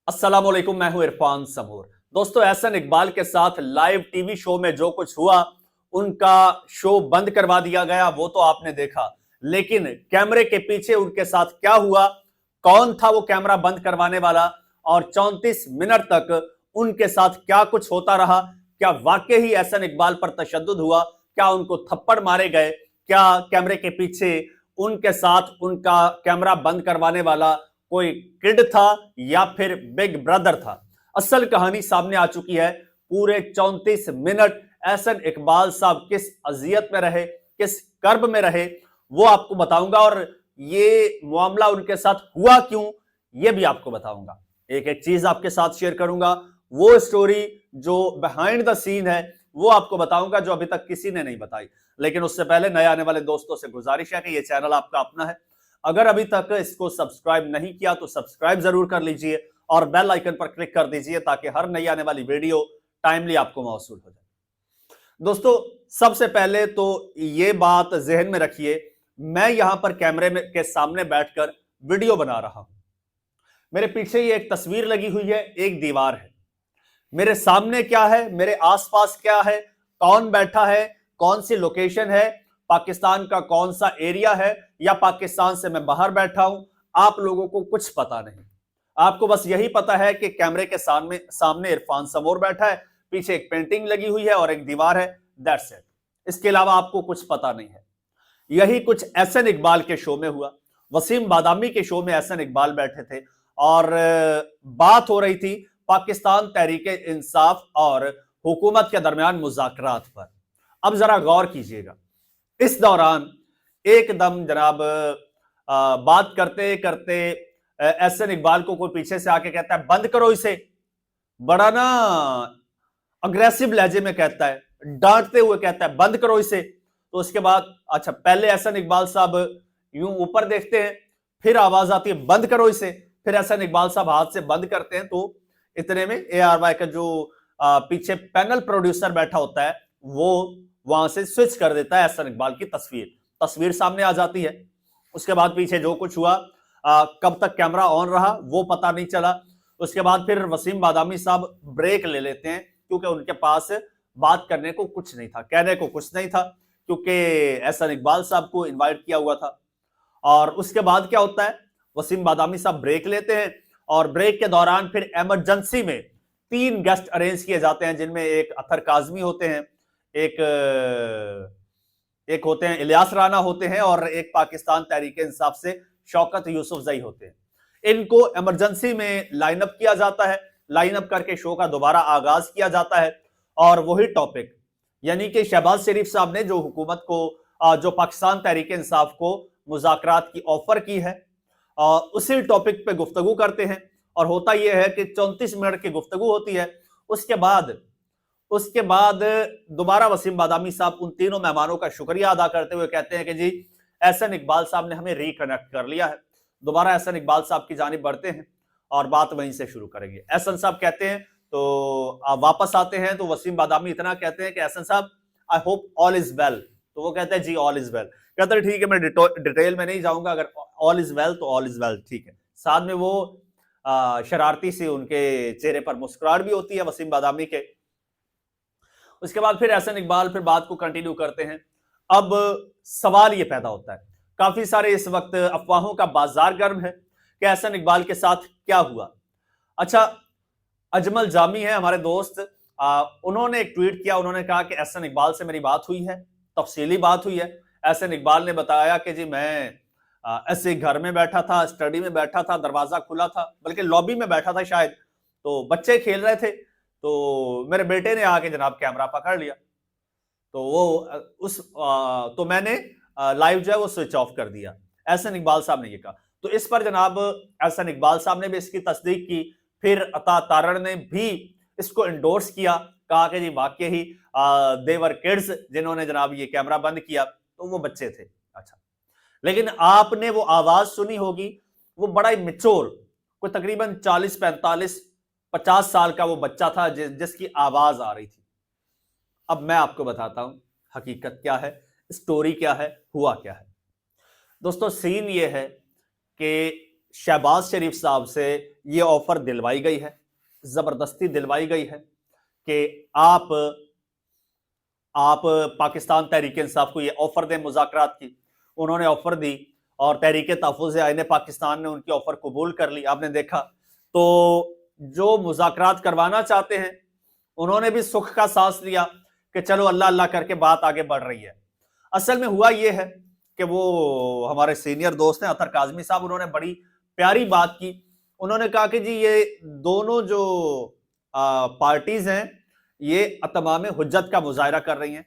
अस्सलामुअलैकुम, मैं हूं इरफान समूर। दोस्तों, एहसन इकबाल के साथ लाइव टीवी शो में जो कुछ हुआ, उनका शो बंद करवा दिया गया, वो तो आपने देखा। लेकिन कैमरे के पीछे उनके साथ क्या हुआ, कौन था वो कैमरा बंद करवाने वाला, और 34 मिनट तक उनके साथ क्या कुछ होता रहा, क्या वाकई ही एहसन इकबाल पर तशद्दुद हुआ, क्या उनको थप्पड़ मारे गए, क्या कैमरे के पीछे उनके साथ उनका कैमरा बंद करवाने वाला कोई किड था या फिर बिग ब्रदर था। असल कहानी सामने आ चुकी है। पूरे 34 मिनट एहसन इकबाल साहब किस अजियत में रहे, किस कर्ब में रहे, वो आपको बताऊंगा, और ये मामला उनके साथ हुआ क्यों, ये भी आपको बताऊंगा। एक एक चीज आपके साथ शेयर करूंगा, वो स्टोरी जो बिहाइंड द सीन है वो आपको बताऊंगा, जो अभी तक किसी ने नहीं बताई। लेकिन उससे पहले नए आने वाले दोस्तों से गुजारिश है कि ये चैनल आपका अपना है, अगर अभी तक इसको सब्सक्राइब नहीं किया तो सब्सक्राइब जरूर कर लीजिए और बेल आइकन पर क्लिक कर दीजिए ताकि हर नई आने वाली वीडियो टाइमली आपको मौसूल हो जाए। दोस्तों, सबसे पहले तो ये बात जहन में रखिए, मैं यहां पर कैमरे में के सामने बैठकर वीडियो बना रहा हूं। मेरे पीछे ये एक तस्वीर लगी हुई है, एक दीवार है। मेरे सामने क्या है, मेरे आसपास क्या है, कौन बैठा है, कौन सी लोकेशन है, पाकिस्तान का कौन सा एरिया है, या पाकिस्तान से मैं बाहर बैठा हूं, आप लोगों को कुछ पता नहीं। आपको बस यही पता है कि कैमरे के सामने सामने इरफान समूर बैठा है, पीछे एक पेंटिंग लगी हुई है और एक दीवार है। That's it. इसके अलावा आपको कुछ पता नहीं है। यही कुछ एहसन इकबाल के शो में हुआ। वसीम बादामी के शो में एहसन इकबाल बैठे थे और बात हो रही थी पाकिस्तान तहरीके इंसाफ और हुकूमत के दरमियान मुज़ाकरात पर। अब जरा गौर कीजिएगा, इस दौरान एकदम जनाब बात करते करते एहसन इकबाल को कोई पीछे से आके कहता है बंद करो इसे। बड़ा ना अग्रेसिव लहजे में कहता है, डांटते हुए कहता है बंद करो इसे। तो उसके बाद अच्छा, पहले एहसन इकबाल साहब यूं ऊपर देखते हैं, फिर आवाज आती है बंद करो इसे, फिर एहसन इकबाल साहब हाथ से बंद करते हैं। तो इतने में ARY का जो पीछे पैनल प्रोड्यूसर बैठा होता है, वो वहां से स्विच कर देता है एहसन इकबाल की तस्वीर सामने आ जाती है। उसके बाद पीछे जो कुछ हुआ, कब तक कैमरा ऑन रहा वो पता नहीं चला। उसके बाद फिर वसीम बादामी साहब ब्रेक ले लेते हैं, क्योंकि उनके पास बात करने को कुछ नहीं था, कहने को कुछ नहीं था, क्योंकि एहसन इकबाल साहब को इनवाइट किया हुआ था। और उसके बाद क्या होता है, वसीम बादामी साहब ब्रेक लेते हैं और ब्रेक के दौरान फिर इमरजेंसी में 3 गेस्ट अरेंज किए जाते हैं, जिनमें एक अतर काजमी होते हैं, एक होते हैं इलियास राना होते हैं, और एक पाकिस्तान तहरीक इंसाफ से शौकत यूसुफजई होते हैं। इनको इमरजेंसी में लाइन अप किया जाता है, लाइन अप करके शो का दोबारा आगाज किया जाता है। और वही टॉपिक, यानी कि शहबाज शरीफ साहब ने जो हुकूमत को, जो पाकिस्तान तहरीक इंसाफ को मुज़ाकरात की ऑफर की है, उसी टॉपिक पे गुफ्तगू करते हैं। और होता यह है कि 34 मिनट की गुफ्तगू होती है। उसके बाद दोबारा वसीम बादामी साहब उन तीनों मेहमानों का शुक्रिया अदा करते हुए कहते हैं कि जी, एहसन इकबाल साहब ने हमें रिकनेक्ट कर लिया है। दोबारा एहसन इकबाल साहब की जानिब बढ़ते हैं और बात वहीं से शुरू करेंगे। एहसन साहब कहते हैं, तो आप वापस आते हैं तो वसीम बादामी इतना कहते हैं कि एहसन साहब, I hope all is well. तो वो कहते हैं जी ऑल इज वेल। कहते हैं ठीक है, मैं डिटेल में नहीं जाऊंगा, अगर ऑल इज वेल तो ऑल इज वेल, ठीक है। साथ में वो शरारती सी उनके चेहरे पर मुस्कुराहट भी होती है वसीम बादामी के। उसके बाद फिर एहसन इकबाल फिर बात को कंटिन्यू करते हैं। अब सवाल यह पैदा होता है, काफी सारे इस वक्त अफवाहों का बाजार गर्म है कि एहसन इकबाल के साथ क्या हुआ। अच्छा, अजमल जामी है हमारे दोस्त, उन्होंने एक ट्वीट किया। उन्होंने कहा कि एहसन इकबाल से मेरी बात हुई है, तफसीली बात हुई है। एहसन इकबाल ने बताया कि जी, मैं ऐसे घर में बैठा था, स्टडी में बैठा था, दरवाजा खुला था, बल्कि लॉबी में बैठा था शायद, तो बच्चे खेल रहे थे, तो मेरे बेटे ने आके जनाब कैमरा पकड़ लिया, तो वो तो मैंने लाइव जो है वो स्विच ऑफ कर दिया। एहसन इकबाल साहब ने ये कहा। तो इस पर जनाब एहसन इकबाल साहब ने भी इसकी तस्दीक की। फिर अता तारड़ ने भी इसको इंडोर्स किया, कहा कि जी वाकई ही देवर किड्स जिन्होंने जनाब ये कैमरा बंद किया, तो वो बच्चे थे। अच्छा, लेकिन आपने वो आवाज सुनी होगी, वो बड़ा ही मिच्योर, कोई तकरीबन 40 45 50 साल का वो बच्चा था जिसकी आवाज आ रही थी। अब मैं आपको बताता हूं हकीकत क्या है, स्टोरी क्या है, हुआ क्या है। दोस्तों, सीन ये है कि शहबाज शरीफ साहब से यह ऑफर दिलवाई गई है, जबरदस्ती दिलवाई गई है कि आप पाकिस्तान तहरीक इंसाफ को यह ऑफर दें मुज़ाकरात की। उन्होंने ऑफर दी और तहरीक तहफ़्फ़ुज़ आईन पाकिस्तान ने उनकी ऑफर कबूल कर ली। आपने देखा तो जो मुज़ाकरात करवाना चाहते हैं उन्होंने भी सुख का सांस लिया कि चलो अल्लाह अल्लाह करके बात आगे बढ़ रही है। असल में हुआ यह है कि वो हमारे सीनियर दोस्त हैं अतर काज़मी साहब, उन्होंने बड़ी प्यारी बात की। उन्होंने कहा कि जी ये दोनों जो पार्टीज हैं ये अतमाम हुज्जत का मुजाहरा कर रही हैं,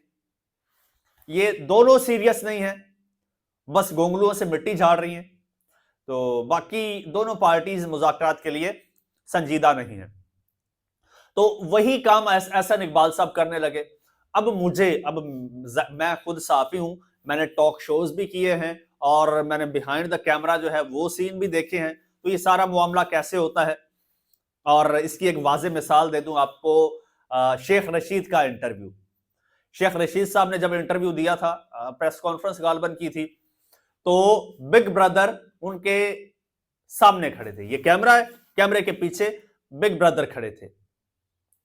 ये दोनों सीरियस नहीं है, बस गोंगलुओं से मिट्टी झाड़ रही हैं। तो बाकी दोनों पार्टीज मुज़ाकरात के लिए संजीदा नहीं है। तो वही काम एहसन इकबाल साहब करने लगे। अब मैं खुद साफी हूं, मैंने टॉक शोज भी किए हैं और मैंने बिहाइंड द कैमरा जो है वो सीन भी देखे हैं। तो ये सारा मामला कैसे होता है, और इसकी एक वाज़ेह मिसाल दे दूं आपको। शेख रशीद का इंटरव्यू, शेख रशीद साहब ने जब इंटरव्यू दिया था, प्रेस कॉन्फ्रेंस गालबन की थी, तो बिग ब्रदर उनके सामने खड़े थे। ये कैमरा है, कैमरे के पीछे बिग ब्रदर खड़े थे।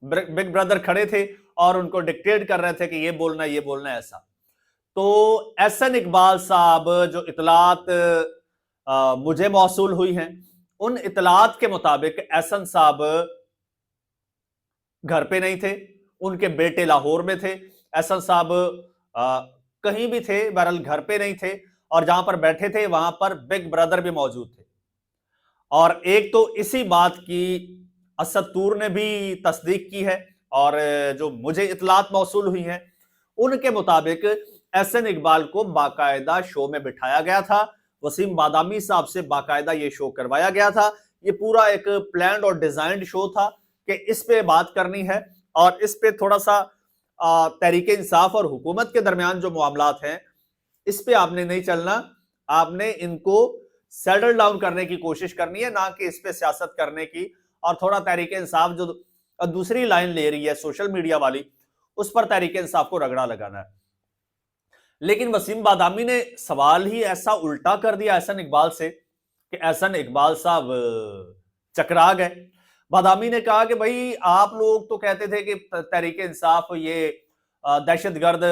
बिग ब्रदर खड़े थे और उनको डिक्टेट कर रहे थे कि ये बोलना ऐसा। तो एहसन इकबाल साहब जो इतलात मुझे मौसूल हुई हैं, उन इतलात के मुताबिक एहसन साहब घर पे नहीं थे, उनके बेटे लाहौर में थे, एहसन साहब कहीं भी थे, बहरहाल घर पे नहीं थे, और जहां पर बैठे थे वहां पर बिग ब्रदर भी मौजूद थे। और एक तो इसी बात की असद तूर ने भी तस्दीक की है, और जो मुझे इतलात मौसूल हुई हैं उनके मुताबिक एहसन इकबाल को बाकायदा शो में बिठाया गया था, वसीम बादामी साहब से बाकायदा ये शो करवाया गया था। ये पूरा एक प्लान्ड और डिजाइंड शो था कि इस पे बात करनी है, और इस पे थोड़ा सा तहरीक इंसाफ और हुकूमत के दरमियान जो मामलात हैं इस पे आपने नहीं चलना, आपने इनको सेटल डाउन करने की कोशिश करनी है, ना कि इस पे सियासत करने की। और थोड़ा तहरीक इंसाफ जो दूसरी लाइन ले रही है सोशल मीडिया वाली, उस पर तहरीक इंसाफ को रगड़ा लगाना है। लेकिन वसीम बादामी ने सवाल ही ऐसा उल्टा कर दिया एहसन इकबाल से कि एहसन इकबाल साहब चकरा गए। बादामी ने कहा कि भाई आप लोग तो कहते थे कि तहरीक इंसाफ ये दहशतगर्द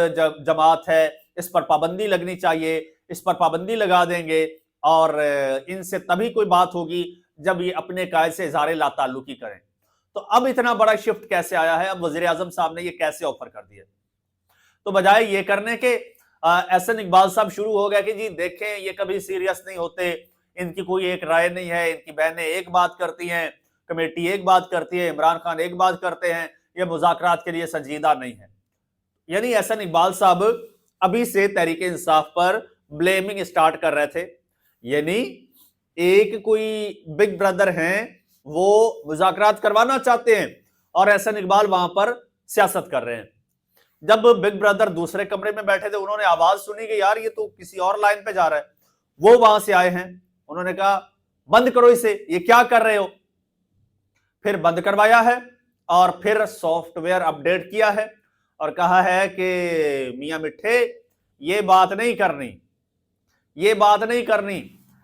जमात है, इस पर पाबंदी लगनी चाहिए, इस पर पाबंदी लगा देंगे, और इनसे तभी कोई बात होगी जब ये अपने कायद से इज़हार लाताल्लुकी करें। तो अब इतना बड़ा शिफ्ट कैसे आया है, अब वजीर आजम साहब ने ये कैसे ऑफर कर दिया? तो बजाय ये करने के एहसन इकबाल साहब शुरू हो गया कि जी देखें ये कभी सीरियस नहीं होते, इनकी कोई एक राय नहीं है, इनकी बहनें एक बात करती हैं, कमेटी एक बात करती है, इमरान खान एक बात करते हैं, ये मुज़ाकरात के लिए संजीदा नहीं है। यानी एहसन इकबाल साहब अभी से तहरीक इंसाफ पर ब्लेमिंग स्टार्ट कर रहे थे। यानी एक कोई बिग ब्रदर हैं, वो मुज़ाकरात करवाना चाहते हैं और एहसन इकबाल वहां पर सियासत कर रहे हैं। जब बिग ब्रदर दूसरे कमरे में बैठे थे, उन्होंने आवाज सुनी कि यार ये तो किसी और लाइन पे जा रहा है, वो वहां से आए हैं, उन्होंने कहा बंद करो इसे, ये क्या कर रहे हो। फिर बंद करवाया है और फिर सॉफ्टवेयर अपडेट किया है और कहा है कि मियां मिठे ये बात नहीं करनी, ये बात नहीं करनी,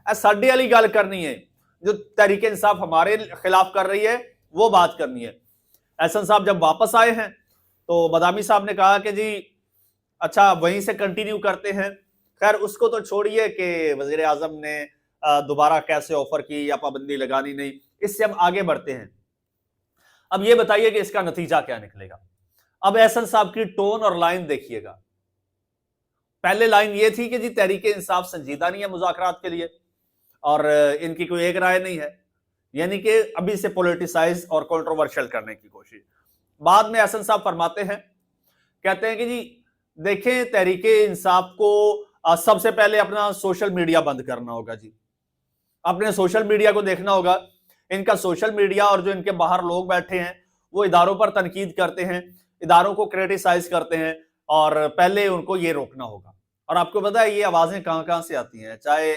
साडी वाली गल करनी है, जो तहरीक इंसाफ हमारे खिलाफ कर रही है वो बात करनी है। एहसन साहब जब वापस आए हैं तो बादामी साहब ने कहा कि जी अच्छा वहीं से कंटिन्यू करते हैं। खैर उसको तो छोड़िए कि वजीर आजम ने दोबारा कैसे ऑफर की या पाबंदी लगानी नहीं, इससे हम आगे बढ़ते हैं। अब ये बताइए कि इसका नतीजा क्या निकलेगा। अब एहसन साहब की टोन और लाइन देखिएगा। पहले लाइन ये थी कि जी तहरीक इंसाफ संजीदा नहीं है मुज़ाकरात के लिए और इनकी कोई एक राय नहीं है, यानी कि अभी से पॉलिटिसाइज और कंट्रोवर्शियल करने की कोशिश। बाद में एहसन साहब फरमाते हैं, कहते हैं कि जी देखें तहरीक इंसाफ को सबसे पहले अपना सोशल मीडिया बंद करना होगा जी, अपने सोशल मीडिया को देखना होगा। इनका सोशल मीडिया और जो इनके बाहर लोग बैठे हैं वो इदारों पर तनकीद करते हैं, इदारों को क्रिटिसाइज करते हैं, और पहले उनको ये रोकना होगा। और आपको पता है ये आवाजें कहां कहां से आती हैं, चाहे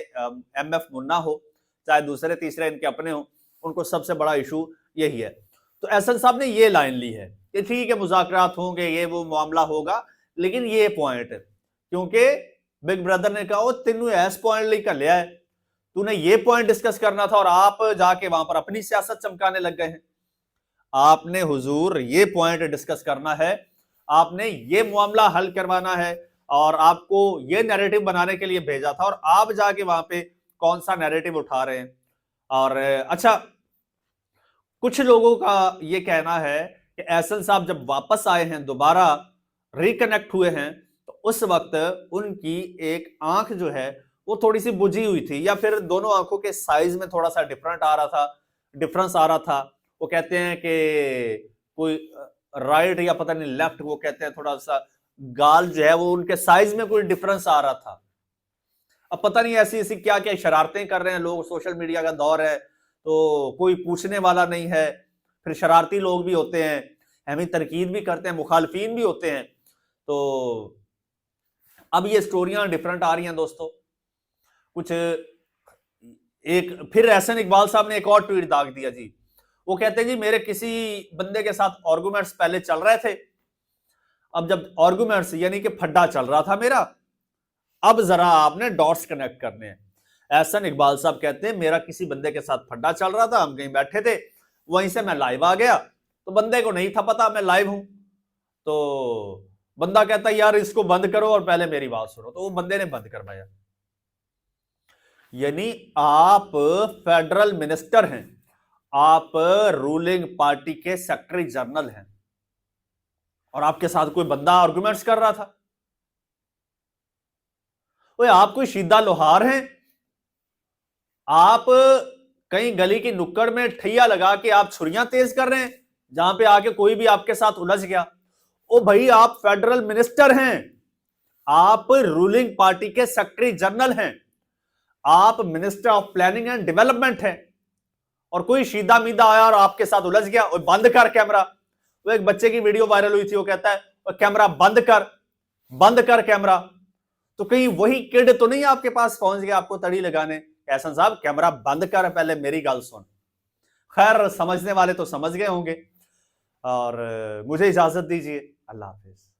MF मुन्ना हो, चाहे दूसरे तीसरे इनके अपने हो, उनको सबसे बड़ा इशू यही है। तो एहसन साहब ने ये लाइन ली है कि ठीक है मुज़ाकरात होंगे, ये वो मामला होगा, लेकिन ये पॉइंट, क्योंकि बिग ब्रदर ने कहा तेनू इस पॉइंट लिए घलिया है, तूने ये पॉइंट डिस्कस करना था और आप जाके वहां पर अपनी सियासत चमकाने लग गए हैं। आपने हुजूर ये पॉइंट डिस्कस करना है, आपने ये मामला हल करवाना है और आपको ये नैरेटिव बनाने के लिए भेजा था और आप जाके वहां पे कौन सा नैरेटिव उठा रहे हैं। और अच्छा, कुछ लोगों का ये कहना है कि एहसन साहब जब वापस आए हैं, दोबारा रिकनेक्ट हुए हैं, तो उस वक्त उनकी एक आंख जो है वो थोड़ी सी बुझी हुई थी, या फिर दोनों आंखों के साइज में थोड़ा सा डिफरेंस आ रहा था। वो कहते हैं कि कोई राइट या पता नहीं लेफ्ट, वो कहते हैं थोड़ा सा गाल जो है वो उनके साइज में कोई डिफरेंस आ रहा था। अब पता नहीं ऐसी ऐसी क्या क्या शरारतें कर रहे हैं लोग, सोशल मीडिया का दौर है तो कोई पूछने वाला नहीं है, फिर शरारती लोग भी होते हैं, हमें तनकीद भी करते हैं, मुखालफीन भी होते हैं। तो अब ये स्टोरियां डिफरेंट आ रही हैं दोस्तों। कुछ एक फिर एहसन इकबाल साहब ने एक और ट्वीट दाग दिया जी। वो कहते हैं जी मेरे किसी बंदे के साथ आर्गुमेंट्स पहले चल रहे थे, अब जब आर्गुमेंट्स यानी कि फड्डा चल रहा था मेरा, अब जरा आपने डॉट्स कनेक्ट करने हैं। एहसन इकबाल साहब कहते हैं मेरा किसी बंदे के साथ फड्डा चल रहा था, हम कहीं बैठे थे, वहीं से मैं लाइव आ गया, तो बंदे को नहीं था पता मैं लाइव हूं, तो बंदा कहता है यार इसको बंद करो और पहले मेरी बात सुनो, तो वो बंदे ने बंद करवाया। यानी आप फेडरल मिनिस्टर हैं, आप रूलिंग पार्टी के सेक्रेटरी जनरल हैं और आपके साथ कोई बंदा आर्गुमेंट्स कर रहा था। ओए आप कोई सीधा लोहार हैं? आप कहीं गली की नुक्कड़ में ठैया लगा के आप छुरियां तेज कर रहे हैं जहां पे आके कोई भी आपके साथ उलझ गया? ओ भाई आप फेडरल मिनिस्टर हैं, आप रूलिंग पार्टी के सेक्रेटरी जनरल हैं, आप minister of planning and development हैं, और कोई सीधा मीधा आया और आपके साथ उलझ गया, और बंद कर कैमरा। वो एक बच्चे की वीडियो वायरल हुई थी, वो कहता है कैमरा बंद कर कैमरा। तो कहीं वही किड तो नहीं आपके पास पहुंच गया आपको तड़ी लगाने, एहसन साहब कैमरा बंद कर, पहले मेरी गल सुन। खैर समझने वाले तो समझ गए होंगे और मुझे इजाजत दीजिए, अल्लाह हाफिज।